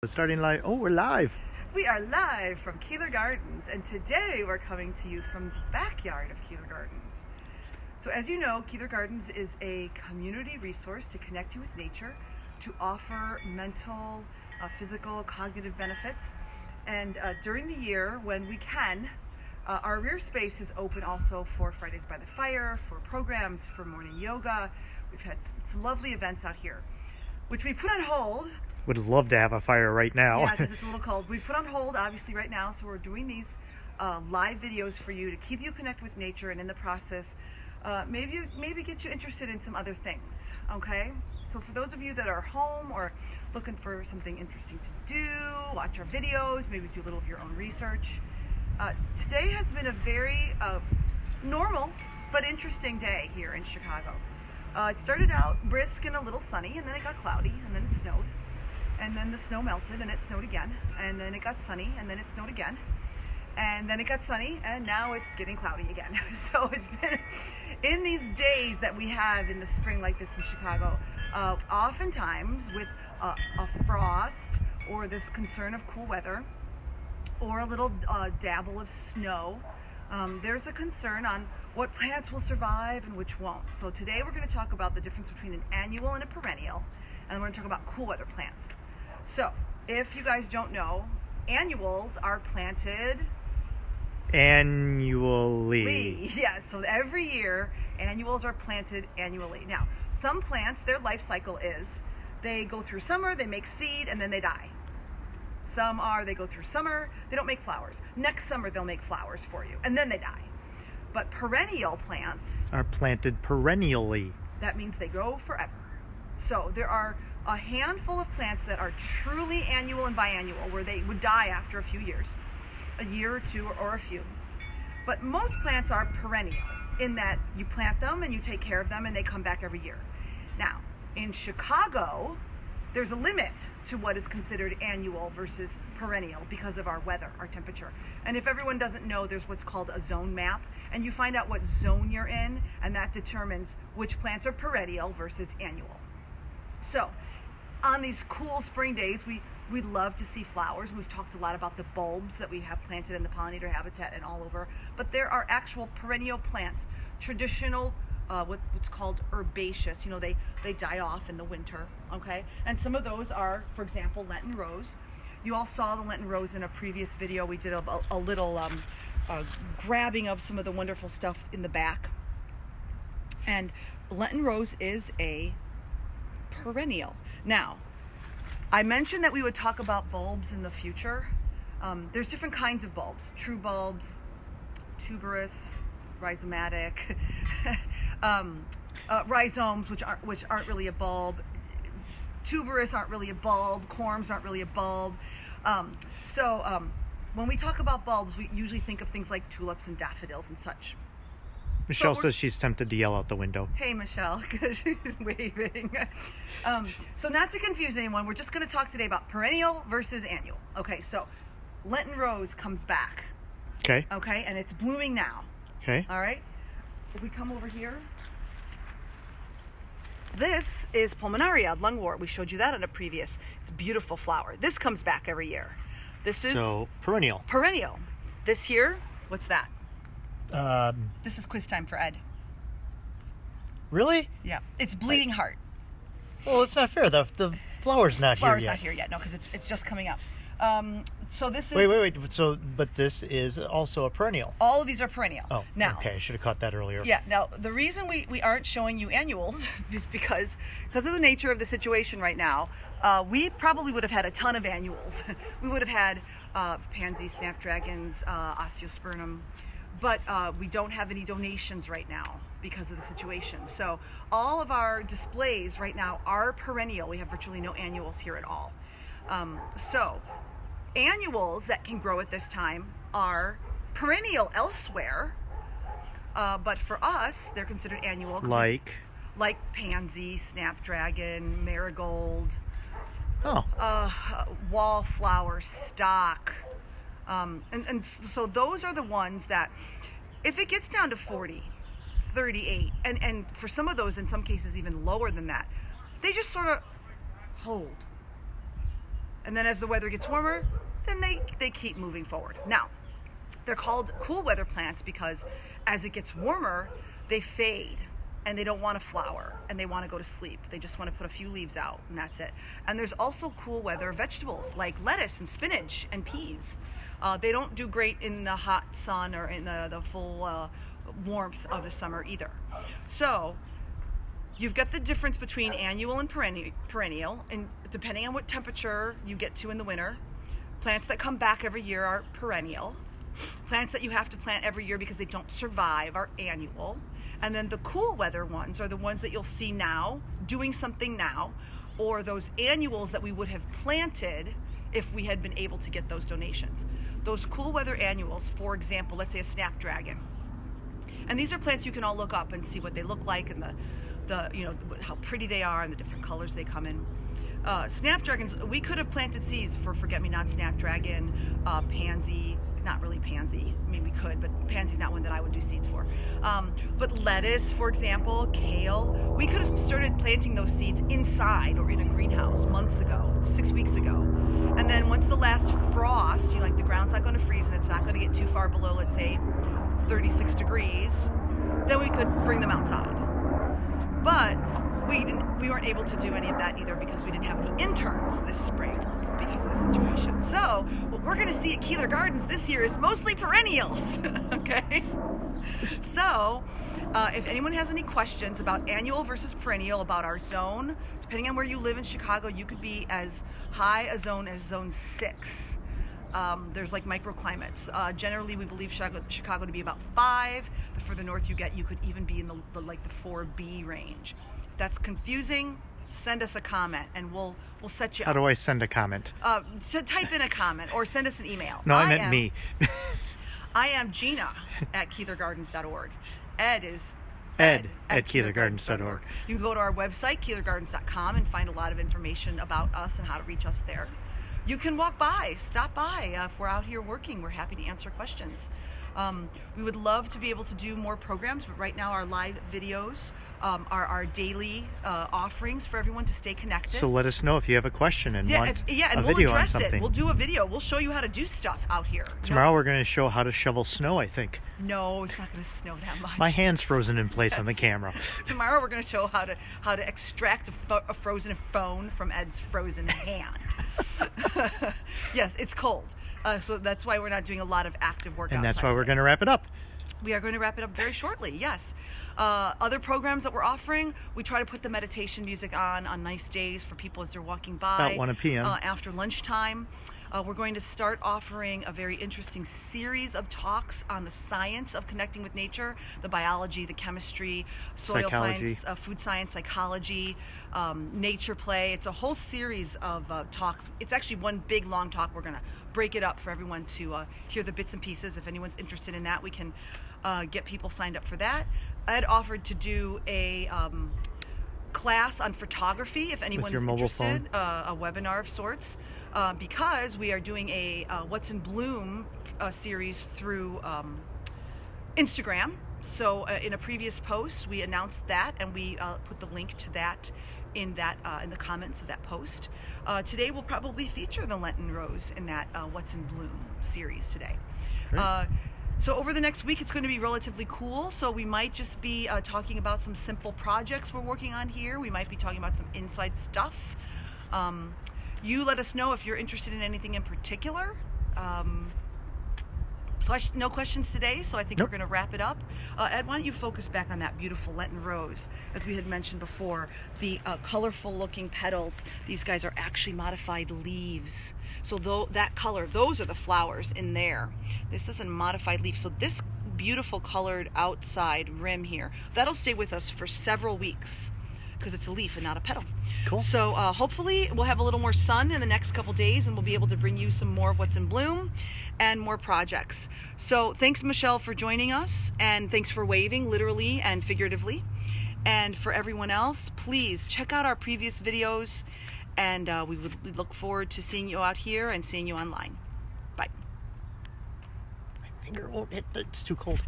Starting live. Oh, we're live. We are live from Keeler Gardens, and today we're coming to you from the backyard of Keeler Gardens. So as you know, Keeler Gardens is a community resource to connect you with nature, to offer mental, physical, cognitive benefits. And during the year, when we can, our rear space is open also for Fridays by the Fire, for programs, for morning yoga. We've had some lovely events out here, which we put on hold. Would love to have a fire right now. Yeah, because it's a little cold. We put on hold, obviously, right now, so we're doing these live videos for you to keep you connected with nature, and in the process, maybe get you interested in some other things, okay? So for those of you that are home or looking for something interesting to do, watch our videos, maybe do a little of your own research. Today has been a very normal but interesting day here in Chicago. It started out brisk and a little sunny, and then it got cloudy, and then it snowed. And then the snow melted and it snowed again. And then it got sunny and then it snowed again. And then it got sunny and now it's getting cloudy again. So it's been, in these days that we have in the spring like this in Chicago, oftentimes with a frost or this concern of cool weather or a little dabble of snow, there's a concern on what plants will survive and which won't. So today we're going to talk about the difference between an annual and a perennial, and we're going to talk about cool weather plants. So, if you guys don't know, annuals are planted annually. Yes, so every year, annuals are planted annually. Now, some plants, their life cycle is they go through summer, they make seed, and then they die. Some they go through summer, they don't make flowers. Next summer, they'll make flowers for you, and then they die. But perennial plants are planted perennially. That means they grow forever. So there are a handful of plants that are truly annual and biannual, where they would die after a few years, a year or two or a few. But most plants are perennial in that you plant them and you take care of them and they come back every year. Now, in Chicago, there's a limit to what is considered annual versus perennial because of our weather, our temperature. And if everyone doesn't know, there's what's called a zone map, and you find out what zone you're in, and that determines which plants are perennial versus annual. So, on these cool spring days, we love to see flowers. We've talked a lot about the bulbs that we have planted in the pollinator habitat and all over. But there are actual perennial plants, traditional, what's called herbaceous. You know, they die off in the winter, okay? And some of those are, for example, Lenten rose. You all saw the Lenten rose in a previous video. We did a little grabbing of some of the wonderful stuff in the back. And Lenten rose is a perennial. Now, I mentioned that we would talk about bulbs in the future. There's different kinds of bulbs: true bulbs, tuberous, rhizomatic, rhizomes, which aren't really a bulb. Tuberous aren't really a bulb. Corms aren't really a bulb. When we talk about bulbs, we usually think of things like tulips and daffodils and such. Michelle says she's tempted to yell out the window. Hey, Michelle, because she's waving. So not to confuse anyone, we're just going to talk today about perennial versus annual. Okay, so Lenten rose comes back. Okay. Okay, and it's blooming now. Okay. All right. If we come over here, this is pulmonaria, lungwort. We showed you that in a previous. It's a beautiful flower. This comes back every year. This is perennial. Perennial. This here, what's that? This is quiz time for Ed. Really? Yeah. It's bleeding heart. Well, it's not fair. The flower's not here yet. Flower's not here yet. No, because it's just coming up. So this is... Wait. But this is also a perennial. All of these are perennial. Oh, now, okay. I should have caught that earlier. Yeah. Now, the reason we aren't showing you annuals is because of the nature of the situation right now. We probably would have had a ton of annuals. We would have had pansies, snapdragons, osteospermum. But we don't have any donations right now because of the situation. So all of our displays right now are perennial. We have virtually no annuals here at all. So annuals that can grow at this time are perennial elsewhere, but for us, they're considered annual. Like pansy, snapdragon, marigold, Oh. Wallflower, stock. So those are the ones that, if it gets down to 40, 38, and for some of those, in some cases even lower than that, they just sort of hold. And then as the weather gets warmer, then they keep moving forward. Now, they're called cool weather plants because as it gets warmer, they fade and they don't want to flower and they want to go to sleep. They just want to put a few leaves out and that's it. And there's also cool weather vegetables like lettuce and spinach and peas. They don't do great in the hot sun or in the full warmth of the summer either. So you've got the difference between annual and perennial, and depending on what temperature you get to in the winter. Plants that come back every year are perennial. Plants that you have to plant every year because they don't survive are annual. And then the cool weather ones are the ones that you'll see now, doing something now, or those annuals that we would have planted if we had been able to get those donations. Those cool weather annuals, for example, let's say a snapdragon. And these are plants you can all look up and see what they look like and how pretty they are and the different colors they come in. Snapdragons, we could have planted seeds for forget-me-not snapdragon, pansy, not really pansy, I mean we could, but pansy's not one that I would do seeds for. But lettuce, for example, kale, we could have started planting those seeds inside or in a greenhouse months ago, 6 weeks ago. And then once the last frost, like the ground's not going to freeze and it's not going to get too far below, let's say, 36 degrees, then we could bring them outside. But we weren't able to do any of that either because we didn't have any interns this spring because of the situation. So what we're going to see at Keeler Gardens this year is mostly perennials. Okay? So if anyone has any questions about annual versus perennial, about our zone, depending on where you live in Chicago, you could be as high a zone as zone 6. There's like microclimates. Generally, we believe Chicago to be about 5. The further north you get, you could even be in the 4B range. If that's confusing, send us a comment and we'll set you up. How do I send a comment? So type in a comment or send us an email. No, I meant me. I am Gina at KeelerGardens.org. Ed is Ed at KeelerGardens.org. You can go to our website, KeelerGardens.com, and find a lot of information about us and how to reach us there. You can stop by. If we're out here working, we're happy to answer questions. We would love to be able to do more programs, but right now our live videos are our daily offerings for everyone to stay connected. So let us know if you have a question and want and a we'll video address on something. it. We'll do a video. We'll show you how to do stuff out here. Tomorrow we're going to show how to shovel snow, I think. No, it's not going to snow that much. My hand's frozen in place on the camera. Tomorrow we're going to show how to extract a frozen phone from Ed's frozen hand. Yes, it's cold. So that's why we're not doing a lot of active work. And that's why we're going to wrap it up. We are going to wrap it up very shortly, yes. Other programs that we're offering, we try to put the meditation music on nice days for people as they're walking by. About 1 p.m. After lunchtime. We're going to start offering a very interesting series of talks on the science of connecting with nature, the biology, the chemistry, soil psychology. science, food science, psychology, nature play. It's a whole series of talks. It's actually one big long talk. We're going to break it up for everyone to hear the bits and pieces. If anyone's interested in that, we can get people signed up for that. Ed offered to do a class on photography if anyone's interested, a webinar of sorts, because we are doing a What's in Bloom series through Instagram. So in a previous post we announced that, and we put the link to that in the comments of that post. Today we'll probably feature the Lenten Rose in that What's in Bloom series today. So over the next week, it's going to be relatively cool. So we might just be talking about some simple projects we're working on here. We might be talking about some inside stuff. You let us know if you're interested in anything in particular. No questions today, so I think we're going to wrap it up. Ed, why don't you focus back on that beautiful Lenten rose? As we had mentioned before, the colorful looking petals, these guys are actually modified leaves. So that color, those are the flowers in there. This is a modified leaf. So this beautiful colored outside rim here, that'll stay with us for several weeks because it's a leaf and not a petal. Cool. So hopefully we'll have a little more sun in the next couple days, and we'll be able to bring you some more of What's in Bloom and more projects. So thanks, Michelle, for joining us, and thanks for waving literally and figuratively. And for everyone else, please check out our previous videos, and we look forward to seeing you out here and seeing you online. Bye. My finger won't hit, it's too cold.